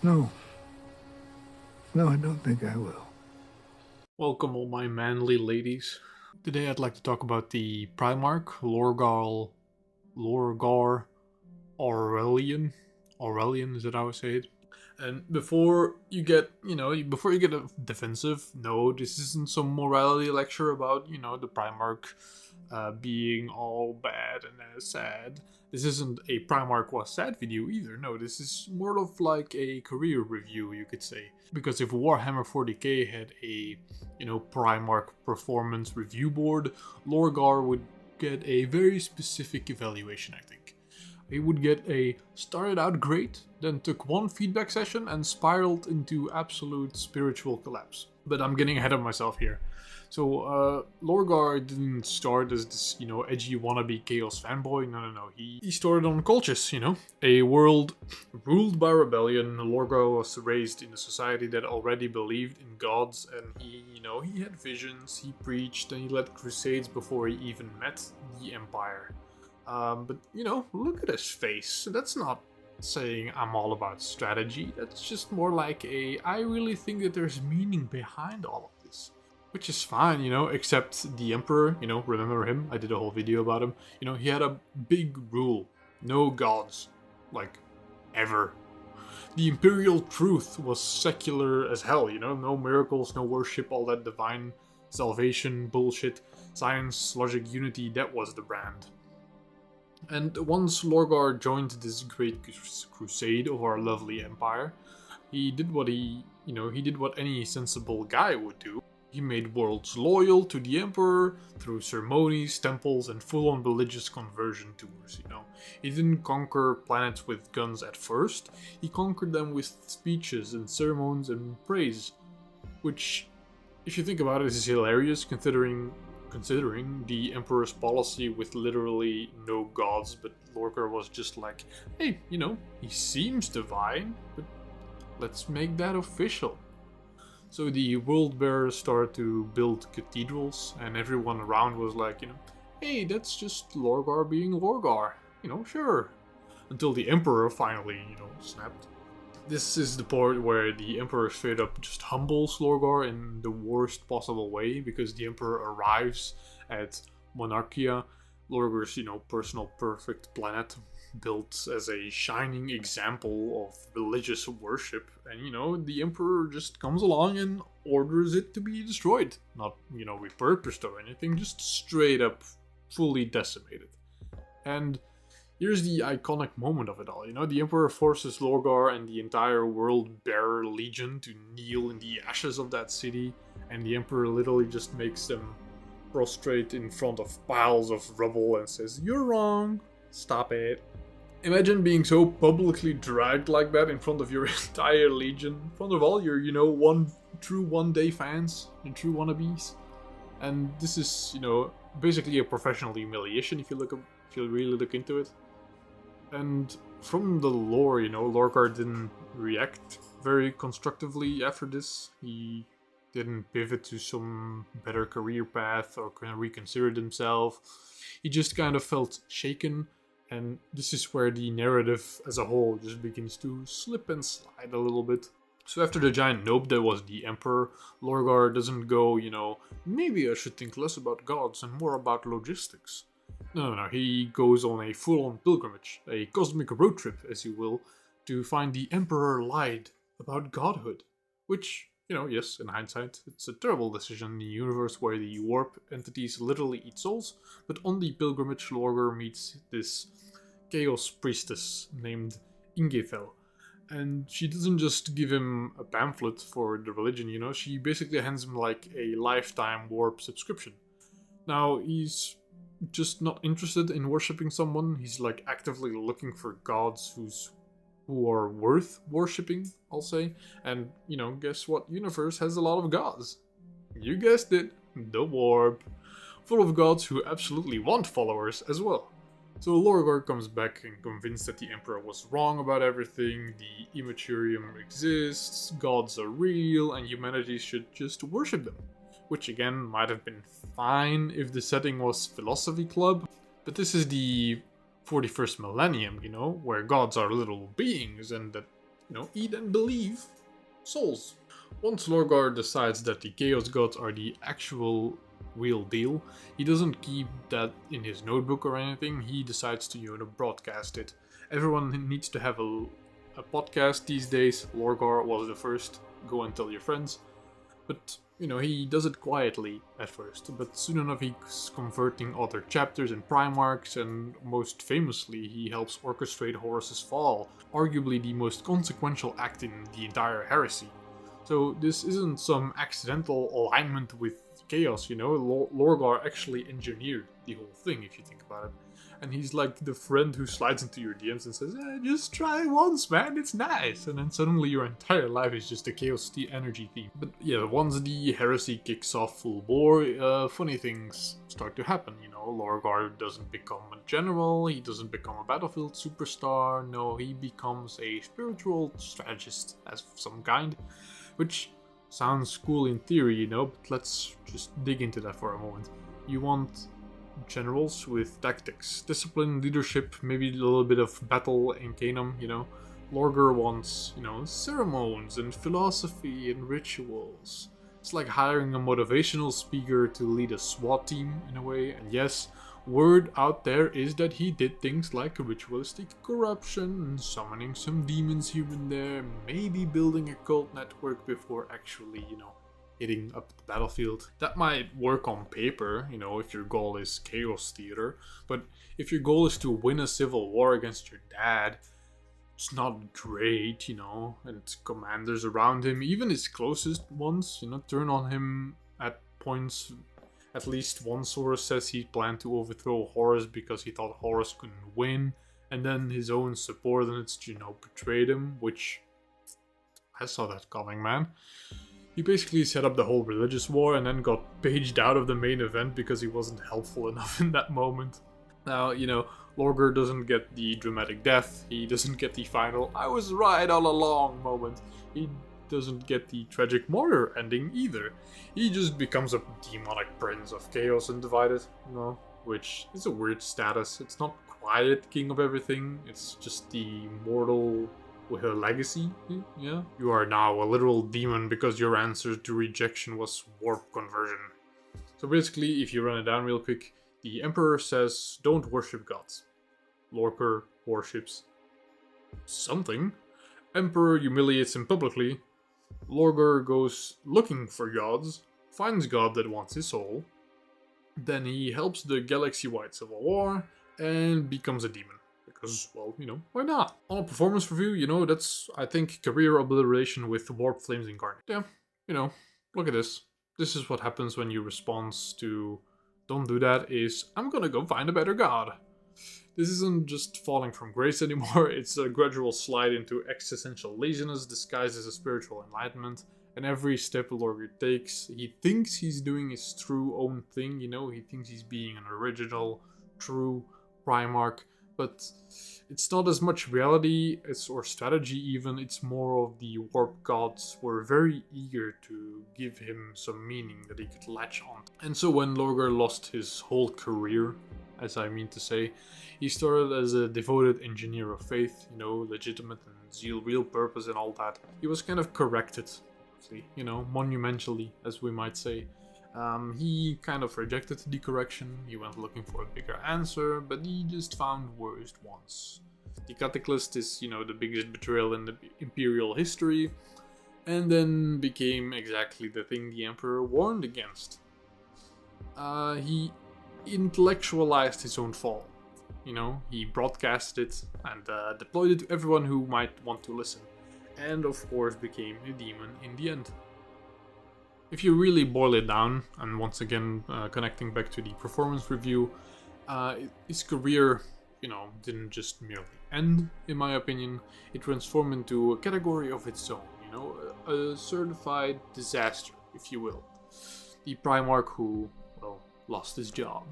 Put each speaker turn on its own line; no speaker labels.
No. No, I don't think I will.
Welcome all my manly ladies. Today I'd like to talk about the Primarch Lorgar Aurelian. Aurelian is that how I say it? And before you get, before you get defensive, no, this isn't some morality lecture about, the Primarch being all bad and sad. This isn't a Primarch was sad video either. No, this is more of like a career review, you could say. Because if Warhammer 40k had a, Primarch performance review board, Lorgar would get a very specific evaluation, I think. He would get a started out great, then took one feedback session and spiraled into absolute spiritual collapse. But I'm getting ahead of myself here. So, Lorgar didn't start as this, edgy wannabe Chaos fanboy. No. He started on Colchis, a world ruled by rebellion. Lorgar was raised in a society that already believed in gods, and he had visions, he preached, and he led crusades before he even met the Empire. But, look at his face. That's not saying I'm all about strategy. That's just more like I really think that there's meaning behind all of this. Which is fine, except the Emperor, remember him? I did a whole video about him. He had a big rule. No gods. Like, ever. The Imperial Truth was secular as hell, no miracles, no worship, all that divine salvation bullshit. Science, logic, unity, that was the brand. And once Lorgar joined this great crusade of our lovely empire, he did what he did what any sensible guy would do. He made worlds loyal to the emperor through ceremonies, temples, and full-on religious conversion tours, He didn't conquer planets with guns at first, he conquered them with speeches and sermons and praise. Which, if you think about it, is hilarious considering the Emperor's policy with literally no gods, but Lorgar was just like, hey, he seems divine, but let's make that official. So the world bearers started to build cathedrals, and everyone around was like, hey, that's just Lorgar being Lorgar, sure. Until the Emperor finally, snapped. This is the part where the Emperor straight up just humbles Lorgar in the worst possible way, because the Emperor arrives at Monarchia, Lorgar's, personal perfect planet, built as a shining example of religious worship, and the Emperor just comes along and orders it to be destroyed. Not, repurposed or anything, just straight up fully decimated. And here's the iconic moment of it all. The Emperor forces Lorgar and the entire World Bearer Legion to kneel in the ashes of that city, and the Emperor literally just makes them prostrate in front of piles of rubble and says, "You're wrong, stop it." Imagine being so publicly dragged like that in front of your entire legion, in front of all your, true one-day fans, your true wannabes. And this is, basically a professional humiliation if you really look into it. And from the lore, Lorgar didn't react very constructively after this. He didn't pivot to some better career path or reconsider himself. He just kind of felt shaken, and this is where the narrative as a whole just begins to slip and slide a little bit. So after the giant nope that was the Emperor, Lorgar doesn't go, maybe I should think less about gods and more about logistics. No, he goes on a full-on pilgrimage, a cosmic road trip, as you will, to find the Emperor lied about godhood. Which, yes, in hindsight, it's a terrible decision in a universe where the warp entities literally eat souls, but on the pilgrimage, Lorgar meets this chaos priestess named Ingefel. And she doesn't just give him a pamphlet for the religion, she basically hands him like a lifetime warp subscription. Now, he's just not interested in worshipping someone. He's like actively looking for gods who are worth worshipping, I'll say. And guess what universe has a lot of gods? You guessed it, the warp, full of gods who absolutely want followers as well. So Lorgar comes back and convinced that the Emperor was wrong about everything, the Immaturium exists, gods are real, and humanity should just worship them. Which again might have been fine if the setting was Philosophy Club, but this is the 41st millennium, where gods are little beings and that eat and believe souls. Once Lorgar decides that the Chaos Gods are the actual real deal, he doesn't keep that in his notebook or anything, he decides to, broadcast it. Everyone needs to have a podcast these days. Lorgar was the first. Go and tell your friends. But, he does it quietly at first, but soon enough he's converting other chapters and Primarchs, and most famously he helps orchestrate Horus's fall, arguably the most consequential act in the entire heresy. So this isn't some accidental alignment with Chaos, Lorgar actually engineered the whole thing, if you think about it. And he's like the friend who slides into your DMs and says, just try once, man, it's nice. And then suddenly your entire life is just a Chaos energy theme. But yeah, once the heresy kicks off full bore, funny things start to happen, Lorgar doesn't become a general, he doesn't become a battlefield superstar, no, he becomes a spiritual strategist of some kind. Which sounds cool in theory, but let's just dig into that for a moment. You want generals with tactics, discipline, leadership, maybe a little bit of battle in Canaan, Lorgar wants, ceremonies and philosophy and rituals. It's like hiring a motivational speaker to lead a SWAT team in a way, and yes, word out there is that he did things like ritualistic corruption and summoning some demons here and there, maybe building a cult network before actually, hitting up the battlefield. That might work on paper, if your goal is chaos theater, but if your goal is to win a civil war against your dad, it's not great, and commanders around him, even his closest ones, turn on him at points. At least one source says he planned to overthrow Horus because he thought Horus couldn't win, and then his own subordinates, betrayed him, which I saw that coming, man. He basically set up the whole religious war and then got paged out of the main event because he wasn't helpful enough in that moment. Now, Lorgar doesn't get the dramatic death, he doesn't get the final "I was right all along" moment, he doesn't get the tragic martyr ending either. He just becomes a demonic prince of chaos and divided, which is a weird status. It's not quiet king of everything, it's just the mortal with a legacy. Yeah, you are now a literal demon because your answer to rejection was warp conversion. So basically, if you run it down real quick, the Emperor says don't worship gods. Lorgar worships something. Emperor humiliates him publicly. Lorgar goes looking for gods, finds God that wants his soul, then he helps the galaxy-wide civil war, and becomes a demon. Because, well, why not? On a performance review, that's, I think, career obliteration with Warp Flames incarnate. Yeah, look at this. This is what happens when your response to don't do that is, I'm gonna go find a better god. This isn't just falling from grace anymore, it's a gradual slide into existential laziness disguised as a spiritual enlightenment, and every step Lorgar takes, he thinks he's doing his true own thing, he thinks he's being an original, true Primarch, but it's not as much reality or strategy even, it's more of the warp gods were very eager to give him some meaning that he could latch on. And so when Lorgar lost his whole career, as I mean to say, he started as a devoted engineer of faith, legitimate and zeal, real purpose and all that. He was kind of corrected, monumentally, as we might say. He kind of rejected the correction, he went looking for a bigger answer, but he just found worst ones. The Cataclysm is, the biggest betrayal in the Imperial history, and then became exactly the thing the Emperor warned against. He intellectualized his own fall. He broadcasted it and deployed it to everyone who might want to listen. And of course became a demon in the end. If you really boil it down, and once again connecting back to the performance review, his career, didn't just merely end, in my opinion. It transformed into a category of its own, a certified disaster, if you will. The Primarch who, well, lost his job.